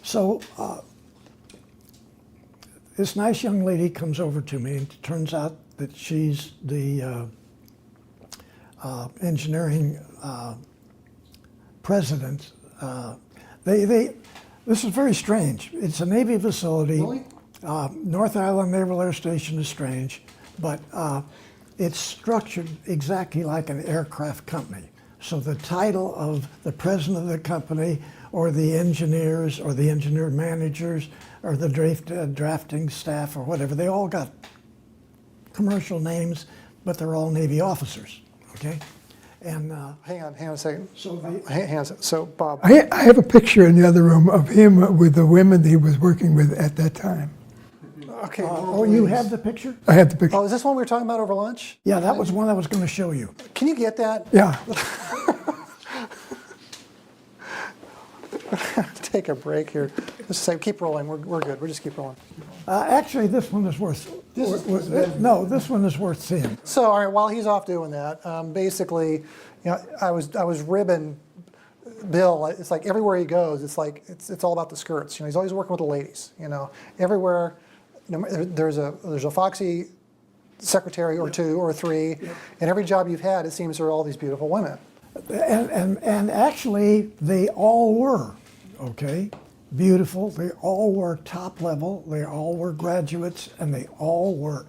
So this nice young lady comes over to me, and it turns out that she's the engineering president. This is very strange. It's a Navy facility. Really? North Island Naval Air Station is strange, but it's structured exactly like an aircraft company. So the title of the president of the company, or the engineers, or the engineer managers, or the drafting staff, or whatever, they all got commercial names, but they're all Navy officers, okay? And hang on a second. so Hang on a second. So, Bob. I have a picture in the other room of him with the women that he was working with at that time. Okay. oh, you have the picture? I have the picture. Oh, is this one we were talking about over lunch? Yeah, that was one I was going to show you. Can you get that? Yeah. Take a break here. Just say, keep rolling. We're good. We'll just keep rolling. Actually, this one is worth. No, this one is worth seeing. So, all right. While he's off doing that, basically, you know, I was ribbing Bill. It's like everywhere he goes, it's like it's all about the skirts. You know, he's always working with the ladies. You know, everywhere. You know, there's a foxy secretary or two or three, and every job you've had, it seems there are all these beautiful women. And actually, they all were, okay, beautiful. They all were top level. They all were graduates, and they all were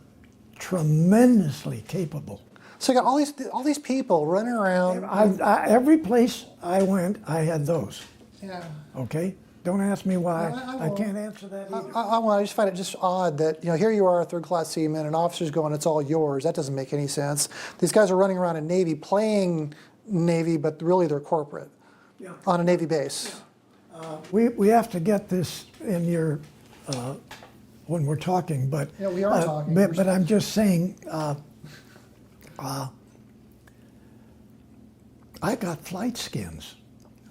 tremendously capable. So you got all these people running around. Every place I went, I had those. Yeah. Okay, don't ask me why. I I can't answer that either. I just find it just odd that, you know, here you are, third-class seaman, and officers going, it's all yours. That doesn't make any sense. These guys are running around in Navy, playing Navy, but really they're corporate on a Navy base. We have to get this in your when we're talking, but Yeah, we are talking. But I'm just saying. I got flight skins,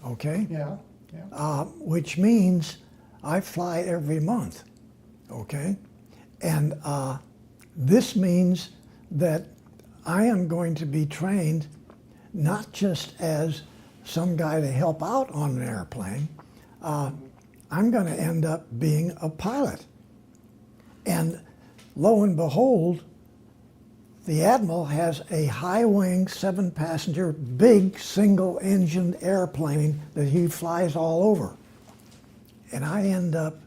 okay? Yeah. Which means I fly every month, okay? And this means that I am going to be trained not just as some guy to help out on an airplane. I'm going to end up being a pilot. And lo and behold, the Admiral has a high-wing, 7-passenger, big single-engined airplane that he flies all over. And I end up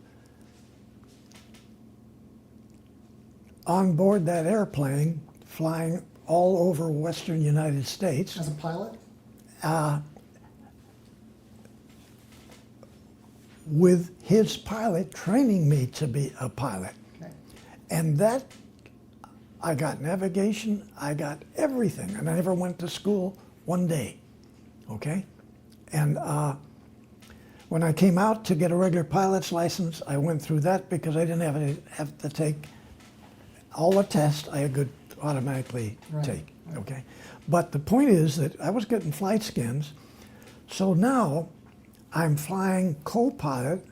on board that airplane, flying all over western United States. As a pilot? With his pilot training me to be a pilot. Okay. And that, I got navigation, I got everything, and I never went to school one day, okay? And when I came out to get a regular pilot's license, I went through that because I didn't have to take all the tests I could automatically take, okay? But the point is that I was getting flight skins, so now I'm flying co-pilot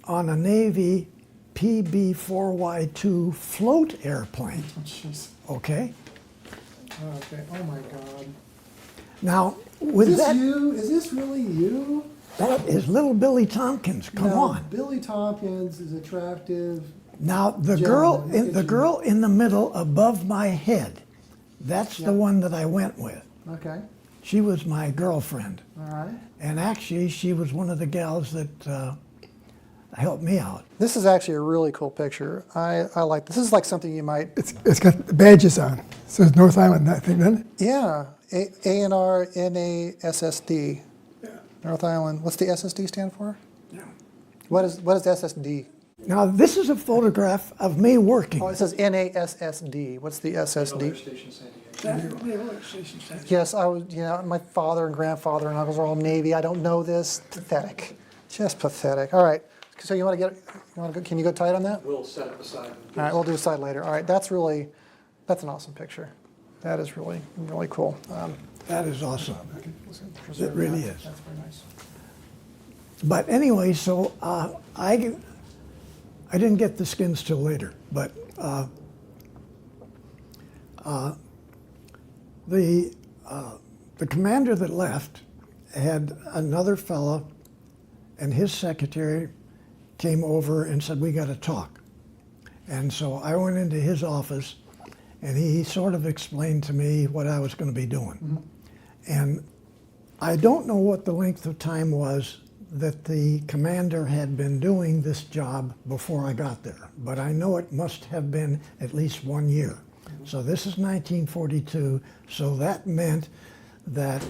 on a Navy PB-4Y2 float airplane, Oh, jeez. okay? Okay. Oh my God. Now, with Is this that, you? Is this really you? that is little Billy Tompkins, come No, on. Billy Tompkins is attractive. Now, the Gentlemen, girl in the middle above my head, that's the one that I went with. Okay. She was my girlfriend. All right. And actually, she was one of the gals that helped me out. This is actually a really cool picture. I like this. This is like something you might. It's got the badges on. It says North Island, I think, doesn't it? Yeah. ANR NASSD. Yeah. North Island. What's the SSD stand for? Yeah. What is SSD? Now, this is a photograph of me working. Oh, it says NASSD. What's the SSD? Yes, I was. You know, my father and grandfather and uncles are all Navy. I don't know this. Pathetic. Just pathetic. All right. So you want to get? You want to go? Can you go tight on that? We'll set it aside. All right. We'll do a side later. All right. That's an awesome picture. That is really cool. That is awesome. Preserve It really that. is. That's very nice. But anyway, so I didn't get the skins till later, but the commander that left had another fella and his secretary came over and said, we got to talk. And so I went into his office, and he sort of explained to me what I was going to be doing. Mm-hmm. And I don't know what the length of time was that the commander had been doing this job before I got there, but I know it must have been at least 1 year. So this is 1942, so that meant that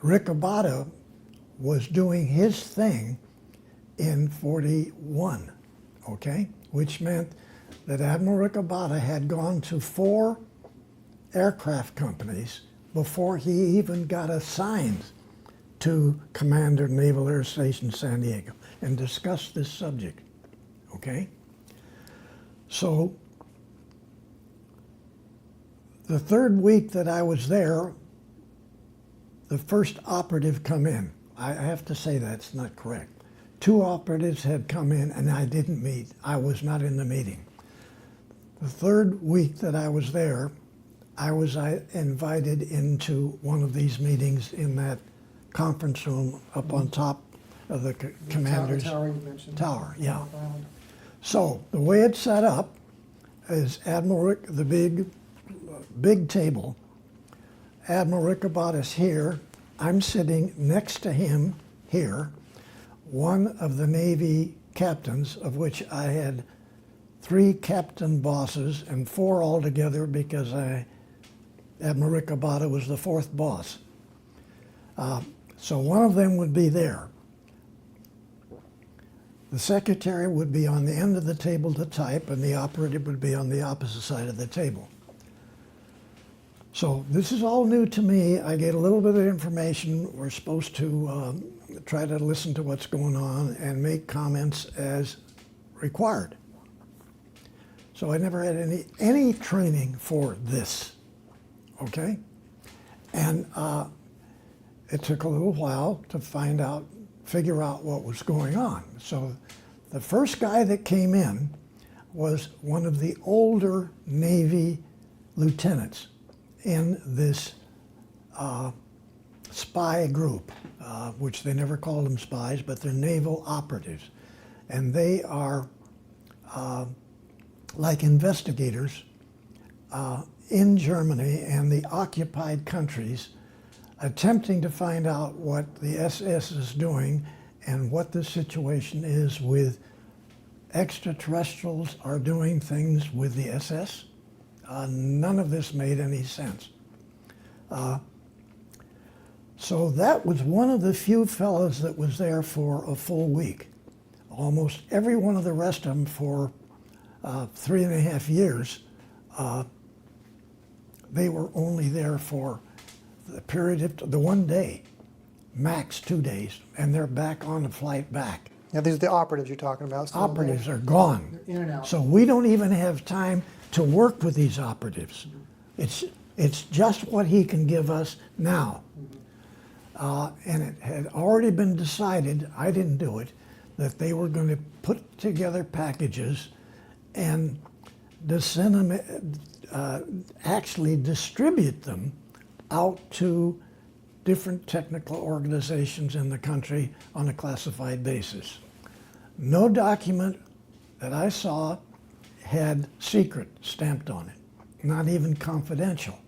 Rico Botta was doing his thing in 41, okay? Which meant that Admiral Rico Botta had gone to 4 aircraft companies before he even got assigned to Commander Naval Air Station San Diego and discussed this subject, okay? So the 3rd week that I was there, the first operative come in. I have to say that's not correct. 2 operatives had come in and I didn't meet. I was not in the meeting. The 3rd week that I was there, I was invited into one of these meetings in that conference room up on top of the commander's tower you mentioned. tower. Yeah. North Island. So the way it's set up is Admiral Rick, the big table. Admiral Rico Botta's here. I'm sitting next to him here. One of the Navy captains, of which I had 3 captain bosses and 4 altogether because Admiral Rico Botta was the 4th boss. So one of them would be there. The secretary would be on the end of the table to type, and the operative would be on the opposite side of the table. So this is all new to me. I get a little bit of information. We're supposed to try to listen to what's going on and make comments as required. So I never had any training for this, okay? And it took a little while to figure out what was going on. So the first guy that came in was one of the older Navy lieutenants in this spy group, which they never called them spies, but they're naval operatives. And they are like investigators in Germany and the occupied countries, attempting to find out what the SS is doing and what the situation is with extraterrestrials are doing things with the SS. None of this made any sense. So that was one of the few fellows that was there for a full week. Almost every one of the rest of them for 3.5 years, they were only there for the period of the 1 day, max 2 days, and they're back on the flight back. Yeah, these are the operatives you're talking about. So Operatives are gone. in and out. So we don't even have time to work with these operatives. It's just what he can give us now. And it had already been decided, I didn't do it, that they were going to put together packages and actually distribute them out to different technical organizations in the country on a classified basis. No document that I saw had secret stamped on it, not even confidential.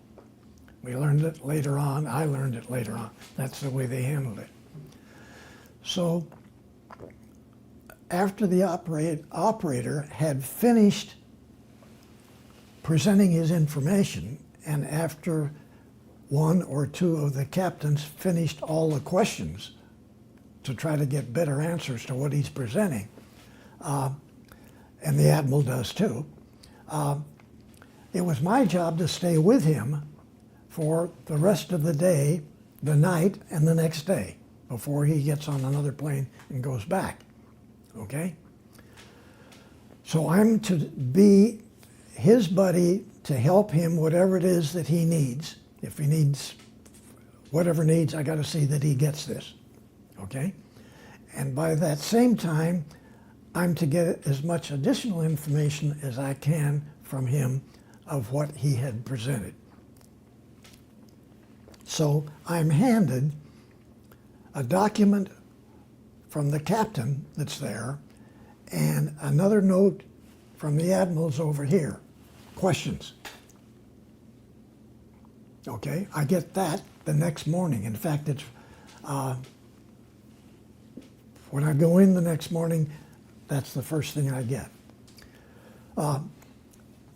We learned it later on. I learned it later on. That's the way they handled it. So after the operator had finished presenting his information, and after 1 or 2 of the captains finished all the questions to try to get better answers to what he's presenting, and the admiral does too, it was my job to stay with him for the rest of the day, the night, and the next day before he gets on another plane and goes back, okay? So I'm to be his buddy to help him whatever it is that he needs. If he needs whatever needs, I got to see that he gets this, okay? And by that same time, I'm to get as much additional information as I can from him of what he had presented. So I'm handed a document from the captain that's there and another note from the admirals over here. Questions. Okay, I get that the next morning. In fact, it's when I go in the next morning, that's the first thing I get.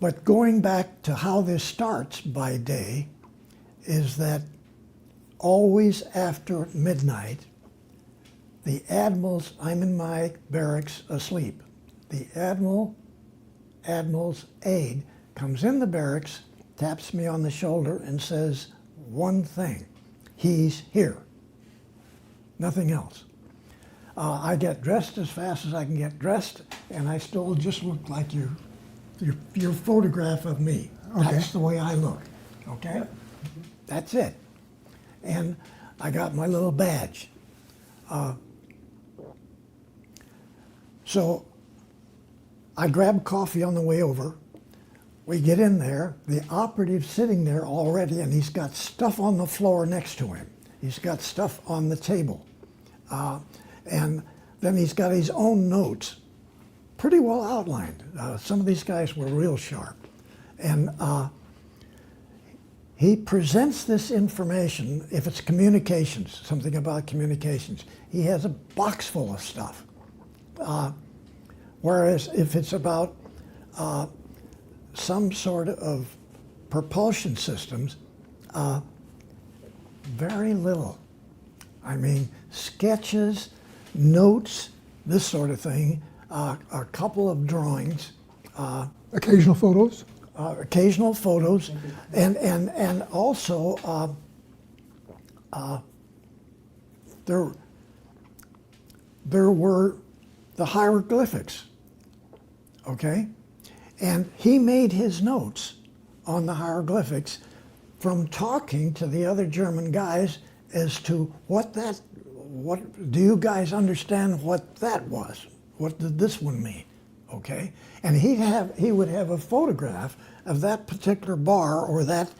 But going back to how this starts by day is that always after midnight, the admirals, I'm in my barracks asleep. The admiral's aide comes in the barracks, taps me on the shoulder and says one thing: he's here. Nothing else. I get dressed as fast as I can get dressed, and I still just look like your photograph of me. Okay. That's the way I look. Okay? That's it. And I got my little badge. So I grab coffee on the way over. We get in there. The operative's sitting there already, and he's got stuff on the floor next to him. He's got stuff on the table. And then he's got his own notes, pretty well outlined. Some of these guys were real sharp. And he presents this information. If it's communications, something about communications, he has a box full of stuff. Whereas if it's about some sort of propulsion systems, very little. I mean, sketches, notes, this sort of thing, a couple of drawings. Occasional photos? Occasional photos, and also there were the hieroglyphics, okay? And he made his notes on the hieroglyphics from talking to the other German guys as to what do you guys understand what that was? What did this one mean? Okay? And he would have a photograph of that particular bar or that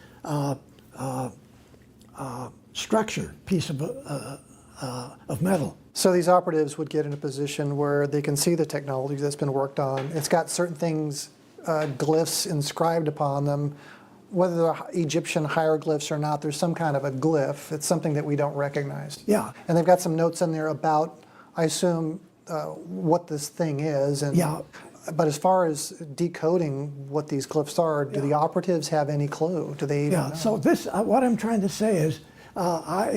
structure, piece of metal. So these operatives would get in a position where they can see the technology that's been worked on. It's got certain things, glyphs inscribed upon them. Whether they're Egyptian hieroglyphs or not, there's some kind of a glyph. It's something that we don't recognize. Yeah. And they've got some notes in there about, I assume, what this thing is. And, Yeah. But as far as decoding what these glyphs are, do the operatives have any clue? Do they even know? So this, what I'm trying to say is, I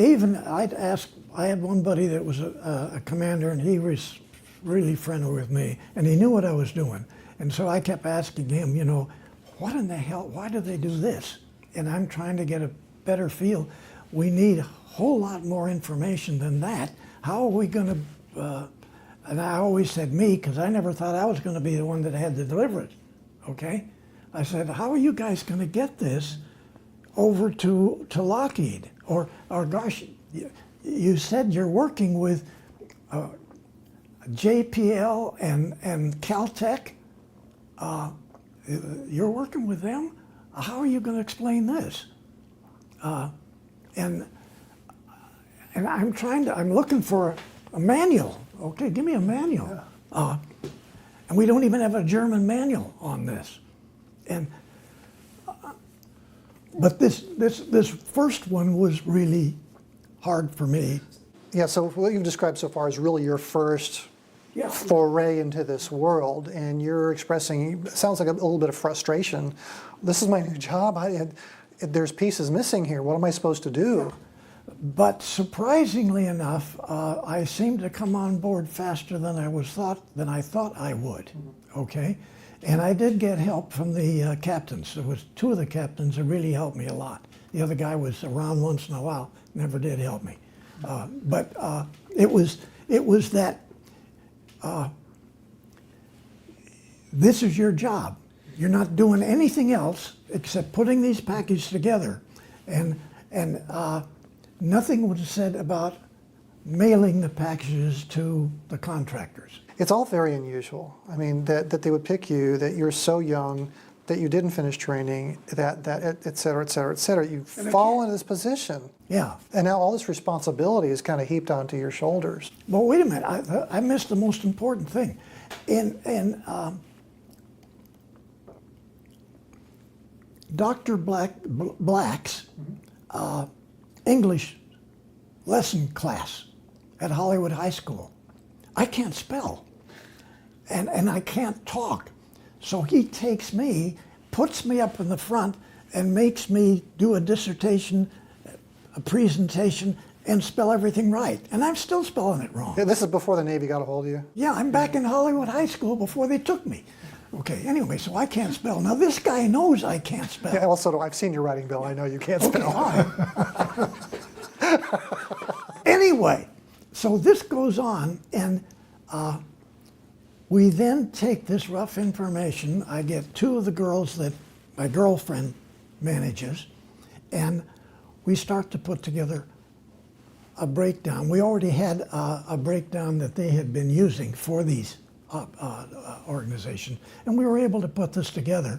had one buddy that was a commander, and he was really friendly with me, and he knew what I was doing. And so I kept asking him, you know, what in the hell, why do they do this? And I'm trying to get a better feel. We need a whole lot more information than that. How are we going to, and I always said me, because I never thought I was going to be the one that had to deliver it, okay? I said, how are you guys going to get this over to Lockheed? Or gosh, you said you're working with JPL and Caltech. You're working with them? How are you going to explain this? And I'm looking for a manual. Okay, give me a manual. And we don't even have a German manual on this. And but this first one was really hard for me. Yeah, so what you've described so far is really your first Yeah. foray into this world, and you're expressing, it sounds like a little bit of frustration. This is my new job. There's pieces missing here. What am I supposed to do? But surprisingly enough, I seemed to come on board faster than I thought I would. Okay, and I did get help from the captains. There was two of the captains that really helped me a lot. The other guy was around once in a while, never did help me. But it was that. This is your job. You're not doing anything else except putting these packages together, and nothing was said about mailing the packages to the contractors. It's all very unusual. I mean, that they would pick you, that you're so young, that you didn't finish training, that et cetera, et cetera, et cetera. You fall into this position. Yeah. And now all this responsibility is kind of heaped onto your shoulders. But wait a minute, I missed the most important thing. In Dr. Black's English lesson class at Hollywood High School, I can't spell, and I can't talk. So he takes me, puts me up in the front, and makes me do a dissertation, a presentation, and spell everything right. And I'm still spelling it wrong. Yeah, this is before the Navy got a hold of you? Yeah, I'm back in Hollywood High School before they took me. Okay, anyway, so I can't spell. Now this guy knows I can't spell. Yeah, well, so do I. I've seen your writing, Bill. I know you can't Okay, spell. all right. Anyway, so this goes on, and we then take this rough information. I get two of the girls that my girlfriend manages, and we start to put together a breakdown. We already had a breakdown that they had been using for these organizations, and we were able to put this together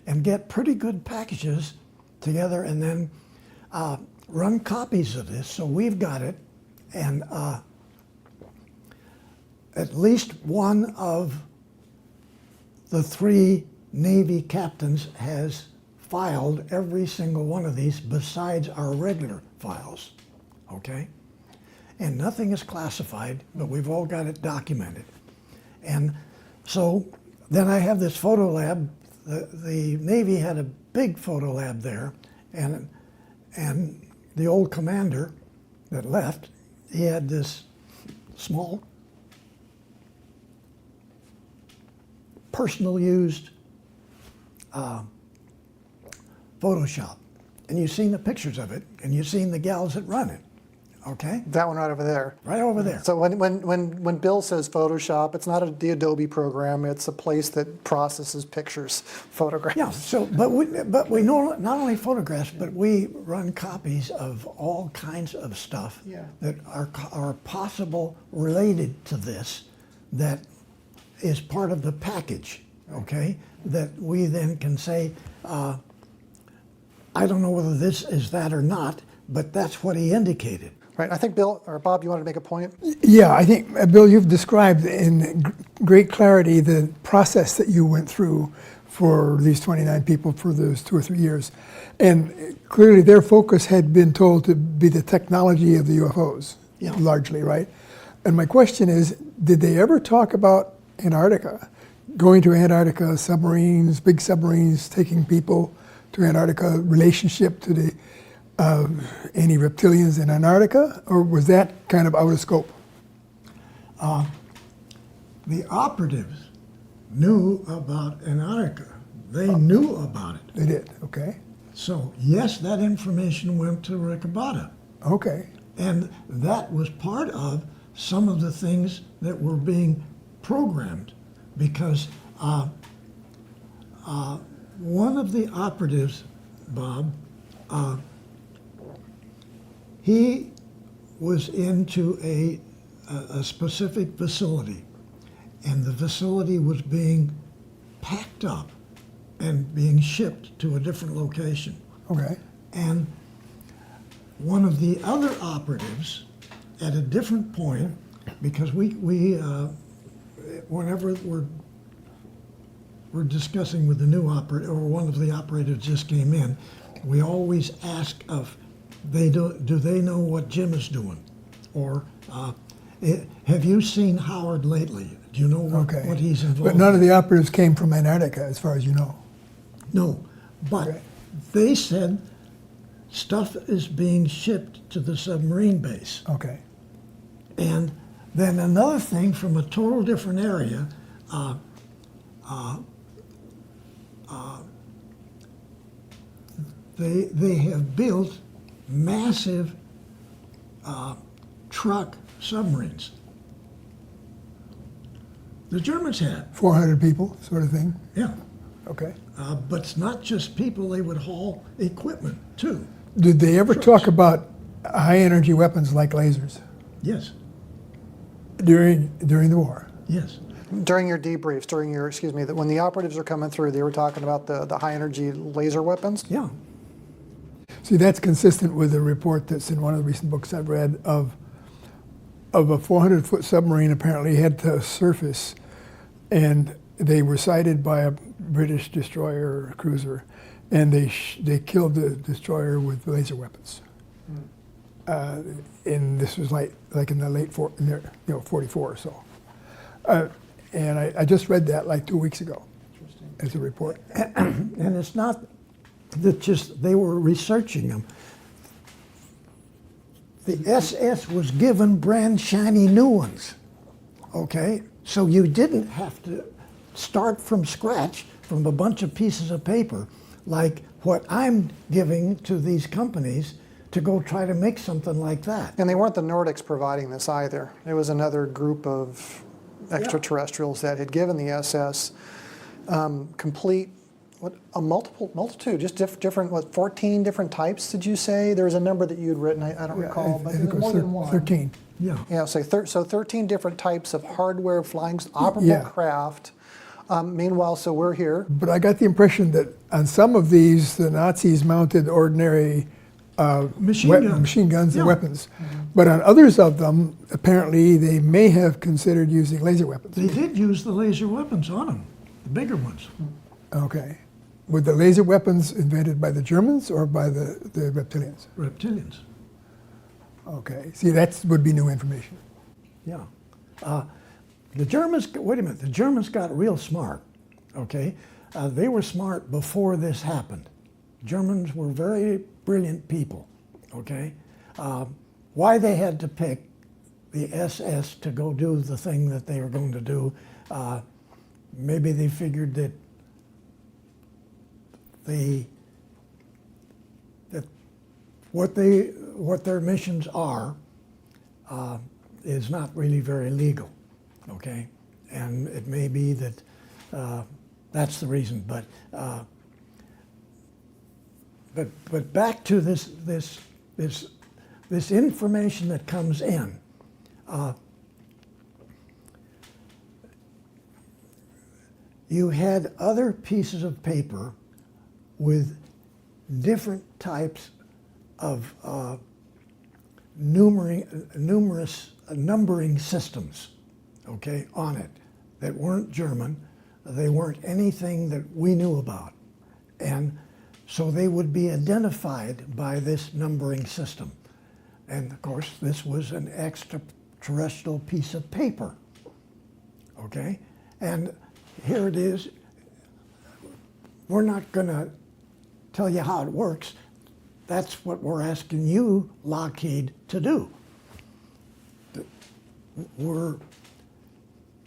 and get pretty good packages together, and then run copies of this. So we've got it, and at least one of the three Navy captains has filed every single one of these besides our regular files, okay? And nothing is classified, but we've all got it documented. And so then I have this photo lab. The Navy had a big photo lab there, and the old commander that left, he had this small personal used Photoshop. And you've seen the pictures of it, and you've seen the gals that run it, okay? That one right over there. Right over there. So when Bill says Photoshop, it's not the Adobe program. It's a place that processes pictures, photographs. Yeah, so, but we know not only photographs, but we run copies of all kinds of stuff that are possible related to this, that is part of the package, okay? That we then can say, I don't know whether this is that or not, but that's what he indicated. Right. I think Bill or Bob, you wanted to make a point? Yeah, I think, Bill, you've described in great clarity the process that you went through for these 29 people for those 2 or 3 years. And clearly their focus had been told to be the technology of the UFOs, largely, right? And my question is, did they ever talk about Antarctica? Going to Antarctica, submarines, big submarines, taking people to Antarctica, relationship to the any reptilians in Antarctica, or was that kind of out of scope? The operatives knew about Antarctica. They knew about it. They did, okay. So yes, that information went to Rico Botta. Okay. And that was part of some of the things that were being programmed, because one of the operatives, Bob, he was into a specific facility, and the facility was being packed up and being shipped to a different location. Okay. And one of the other operatives, at a different point, because we whenever we're discussing with the new operator, or one of the operators just came in, we always ask if do they know what Jim is doing, or have you seen Howard lately? Do you know what he's involved But none of the operatives came from Antarctica, as far as you know. No, but they said stuff is being shipped to the submarine base. Okay. And then another thing from a total different area, they have built massive truck submarines. The Germans had. 400 people, sort of thing? Yeah. Okay. But it's not just people, they would haul equipment too. Did they ever talk about high energy weapons like lasers Yes, during the war? yes. During your debriefs, when the operatives are coming through, they were talking about the high energy laser weapons? Yeah. See, that's consistent with the report that's in one of the recent books I've read of a 400-foot submarine apparently had to surface, and they were sighted by a British destroyer or cruiser, and they killed the destroyer with laser weapons. And this was like in the late 44 or so. And I just read that like 2 weeks ago as a report. And it's not that just they were researching them. The SS was given brand shiny new ones, okay? So you didn't have to start from scratch from a bunch of pieces of paper like what I'm giving to these companies to go try to make something like that. And they weren't the Nordics providing this either. It was another group of extraterrestrials that had given the SS complete, a multitude, just different, 14 different types, did you say? There was a number that you had written, I don't recall, but it was more than one. 13. Yeah. Yeah, so 13 different types of hardware flying operable craft. Meanwhile, so we're here. But I got the impression that on some of these, the Nazis mounted ordinary machine guns and weapons. But on others of them, apparently they may have considered using laser weapons. They did use the laser weapons on them, the bigger ones. Okay. Were the laser weapons invented by the Germans or by the reptilians? Reptilians. Okay. See, that would be new information. Yeah. The Germans, wait a minute, the Germans got real smart, okay? They were smart before this happened. Germans were very brilliant people, okay? Why they had to pick the SS to go do the thing that they were going to do, maybe they figured that what their missions are is not really very legal, okay? And it may be that that's the reason, but back to this information that comes in. You had other pieces of paper with different types of numerous numbering systems, okay, on it that weren't German. They weren't anything that we knew about. And so they would be identified by this numbering system. And of course, this was an extraterrestrial piece of paper, okay? And here it is. We're not gonna tell you how it works. That's what we're asking you, Lockheed, to do. We're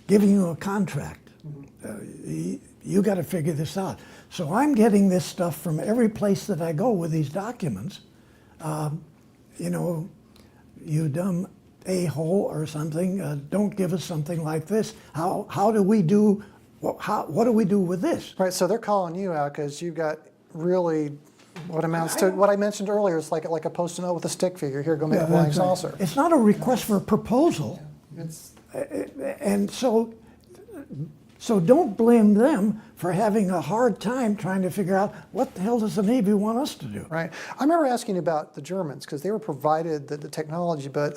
giving you a contract. You got to figure this out. So I'm getting this stuff from every place that I go with these documents. You know, you dumb a-hole or something, don't give us something like this. How do we do, what do we do with this? Right, so they're calling you out because you've got really what amounts to what I mentioned earlier. It's like a Post-it note with a stick figure. Here, go make a flying saucer. It's not a request for a proposal. And so don't blame them for having a hard time trying to figure out what the hell does the Navy want us to do. Right. I remember asking about the Germans because they were provided the technology, but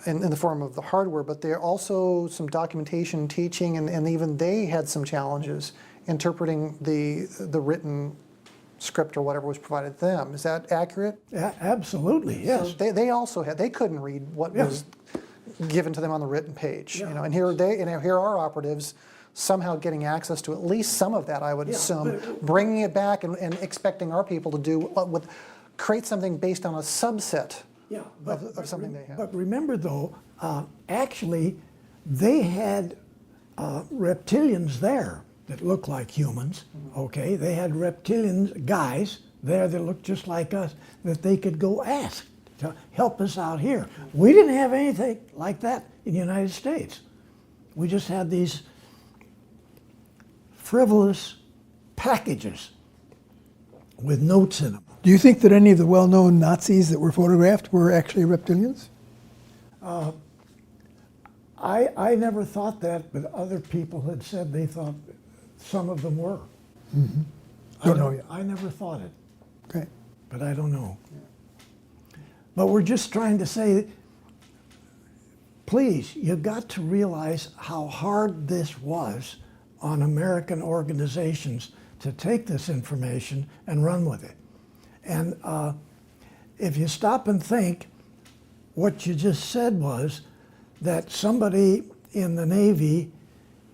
in the form of the hardware, but there also some documentation, teaching, and even they had some challenges interpreting the written script or whatever was provided to them. Is that accurate? Yeah, absolutely, yes. So they also they couldn't read what was given to them on the written page. Yeah. You know, and here are operatives somehow getting access to at least some of that, I would assume, bringing it back and expecting our people to do create something based on a subset of something they have. But remember though, actually they had reptilians there that looked like humans, okay? They had reptilian guys there that looked just like us that they could go ask to help us out here. We didn't have anything like that in the United States. We just had these frivolous packages with notes in them. Do you think that any of the well-known Nazis that were photographed were actually reptilians? I never thought that, but other people had said they thought some of them were. Don't know yet. I never thought it, Okay. but I don't know. But we're just trying to say, please, you've got to realize how hard this was on American organizations to take this information and run with it. And if you stop and think, what you just said was that somebody in the Navy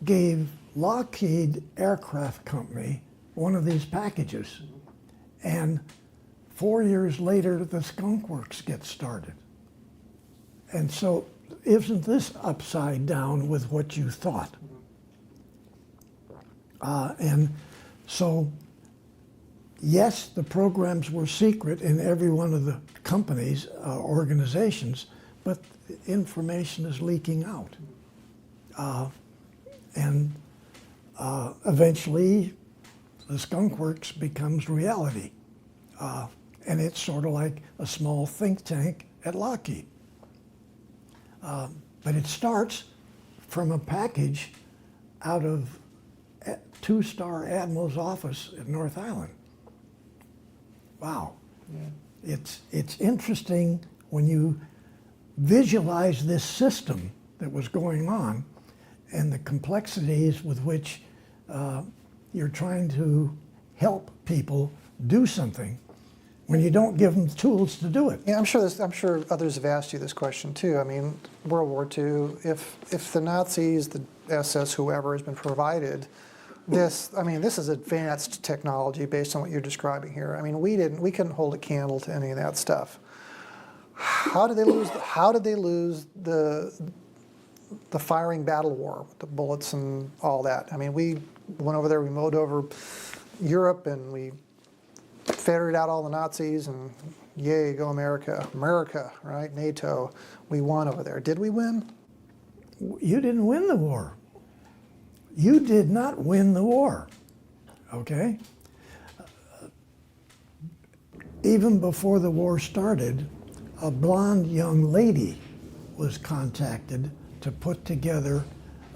gave Lockheed Aircraft Company one of these packages. And 4 years later, the Skunk Works gets started. And so isn't this upside down with what you thought? And so, yes, the programs were secret in every one of the companies, organizations, but information is leaking out. And eventually, the Skunk Works becomes reality. And it's sort of like a small think tank at Lockheed. But it starts from a package out of a two-star admiral's office at North Island. Wow. Yeah. It's interesting when you visualize this system that was going on and the complexities with which you're trying to help people do something when you don't give them the tools to do it. Yeah, I'm sure others have asked you this question too. I mean, World War II, if the Nazis, the SS, whoever has been provided this, I mean, this is advanced technology based on what you're describing here. I mean, we couldn't hold a candle to any of that stuff. How did they lose the firing battle war with the bullets and all that? I mean, we went over there, we mowed over Europe, and we ferreted out all the Nazis, and yay, go America. America, right? NATO. We won over there. Did we win? You didn't win the war. You did not win the war, okay? Even before the war started, a blonde young lady was contacted to put together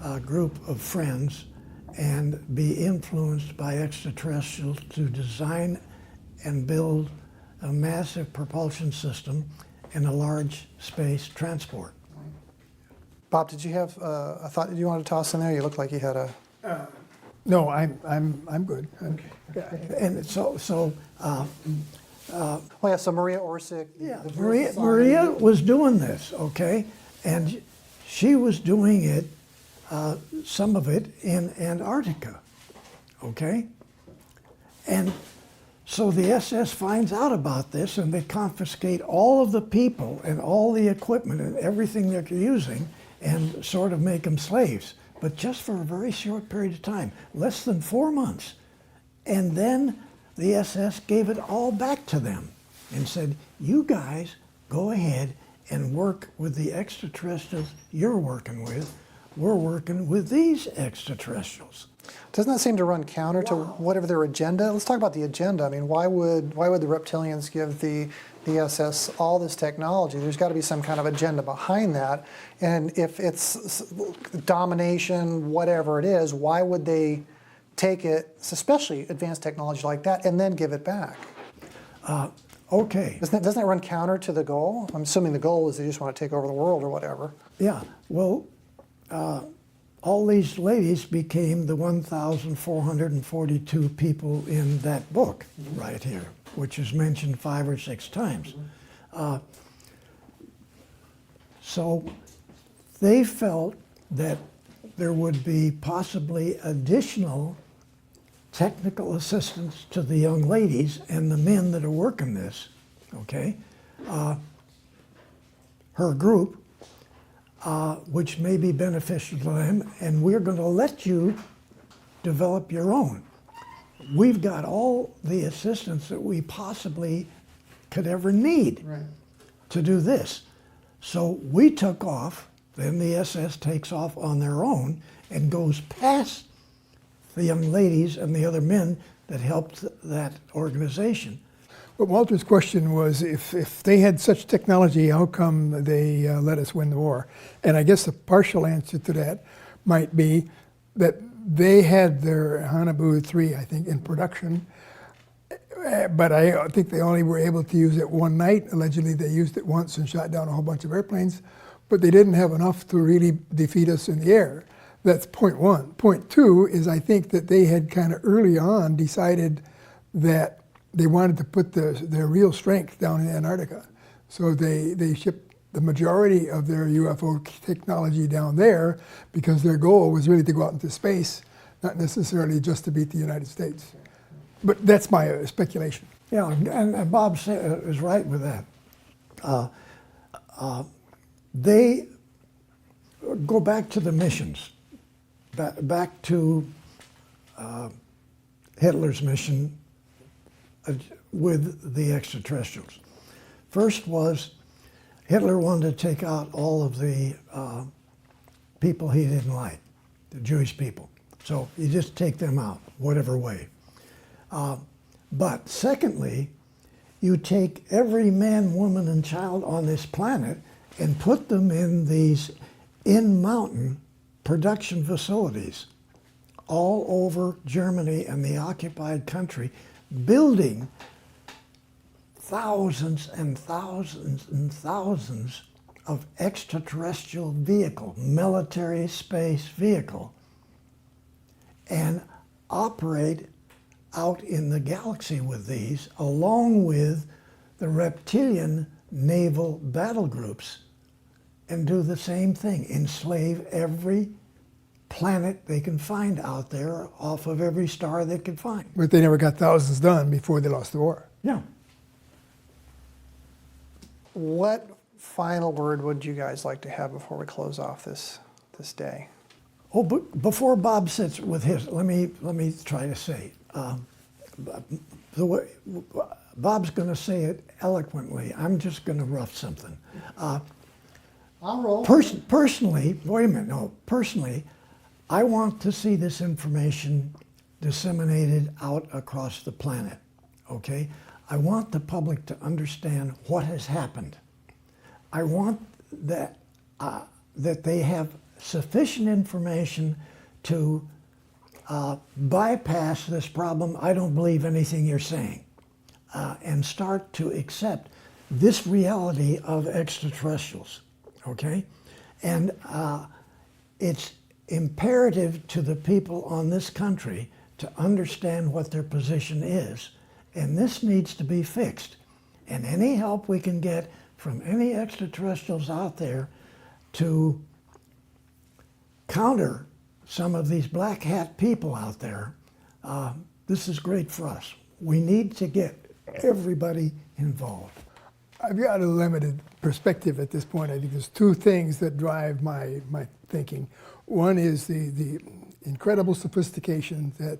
a group of friends and be influenced by extraterrestrials to design and build a massive propulsion system in a large space transport. Bob, did you have a thought you wanted to toss in there? You look like you had a... No, I'm good. Okay. And so Oh yeah, so Maria Orsic. yeah, the Jewish Maria Society. was doing this, okay? And she was doing it, some of it in Antarctica, okay? And so the SS finds out about this and they confiscate all of the people and all the equipment and everything they're using and sort of make them slaves, but just for a very short period of time, less than 4 months. And then the SS gave it all back to them and said, you guys go ahead and work with the extraterrestrials you're working with. We're working with these extraterrestrials. Doesn't that seem to run counter to whatever their agenda? Let's talk about the agenda. I mean, why would the reptilians give the SS all this technology? There's got to be some kind of agenda behind that. And if it's domination, whatever it is, why would they take it, especially advanced technology like that, and then give it back? Okay. Doesn't that run counter to the goal? I'm assuming the goal is they just want to take over the world or whatever. Yeah, well, all these ladies became the 1,442 people in that book right here, which is mentioned 5 or 6 times. So they felt that there would be possibly additional technical assistance to the young ladies and the men that are working this, okay? Her group, which may be beneficial to them, and we're going to let you develop your own. We've got all the assistance that we possibly could ever need to do this. So we took off, then the SS takes off on their own and goes past the young ladies and the other men that helped that organization. But Walter's question was, if they had such technology, how come they let us win the war? And I guess the partial answer to that might be that they had their Hanabu 3, I think, in production, but I think they only were able to use it one night. Allegedly, they used it once and shot down a whole bunch of airplanes, but they didn't have enough to really defeat us in the air. That's point one. Point two is I think that they had kind of early on decided that they wanted to put their real strength down in Antarctica. So they shipped the majority of their UFO technology down there because their goal was really to go out into space, not necessarily just to beat the United States. But that's my speculation. Yeah, and Bob is right with that. They go back to the missions, back to Hitler's mission with the extraterrestrials. First was Hitler wanted to take out all of the people he didn't like, the Jewish people. So you just take them out, whatever way. But secondly, you take every man, woman, and child on this planet and put them in these in-mountain production facilities all over Germany and the occupied country, building thousands and thousands and thousands of extraterrestrial vehicle, military space vehicle, and operate out in the galaxy with these, along with the reptilian naval battle groups, and do the same thing, enslave every planet they can find out there off of every star they can find. But they never got thousands done before they lost the war. Yeah. What final word would you guys like to have before we close off this day? Oh, but before Bob sits with his, let me try to say, the way, Bob's going to say it eloquently. I'm just going to rough something. I'll roll. Personally, wait a minute, no, personally, I want to see this information disseminated out across the planet, okay? I want the public to understand what has happened. I want that, that they have sufficient information to bypass this problem, I don't believe anything you're saying, and start to accept this reality of extraterrestrials, okay? And it's imperative to the people on this country to understand what their position is, and this needs to be fixed. And any help we can get from any extraterrestrials out there to counter some of these black hat people out there, this is great for us. We need to get everybody involved. I've got a limited perspective at this point. I think there's two things that drive my thinking. One is the incredible sophistication that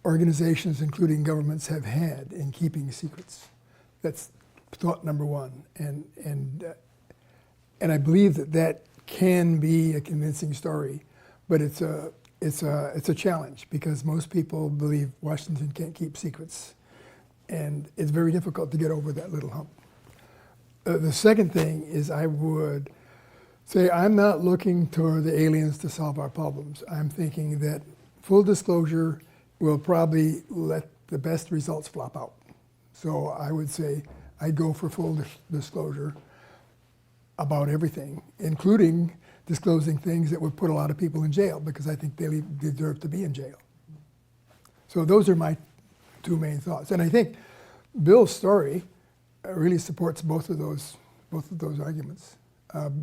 organizations, including governments, have had in keeping secrets. That's thought number one. And I believe that can be a convincing story, but it's a challenge because most people believe Washington can't keep secrets. And it's very difficult to get over that little hump. The second thing is I would say I'm not looking toward the aliens to solve our problems. I'm thinking that full disclosure will probably let the best results flop out. So I would say I'd go for full disclosure about everything, including disclosing things that would put a lot of people in jail because I think they deserve to be in jail. So those are my two main thoughts. And I think Bill's story really supports both of those arguments.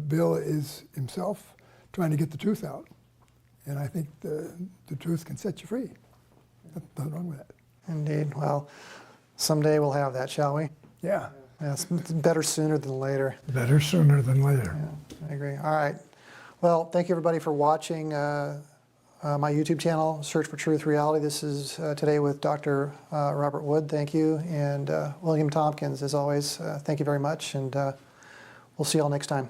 Bill is himself trying to get the truth out. And I think the truth can set you free. Nothing wrong with that. Indeed. Well, someday we'll have that, shall we? Yeah. Yeah, it's better sooner than later. Better sooner than later. Yeah, I agree. All right. Well, thank you everybody for watching my YouTube channel, Search for Truth Reality. This is today with Dr. Robert Wood. Thank you. And William Tompkins, as always, thank you very much. And we'll see you all next time.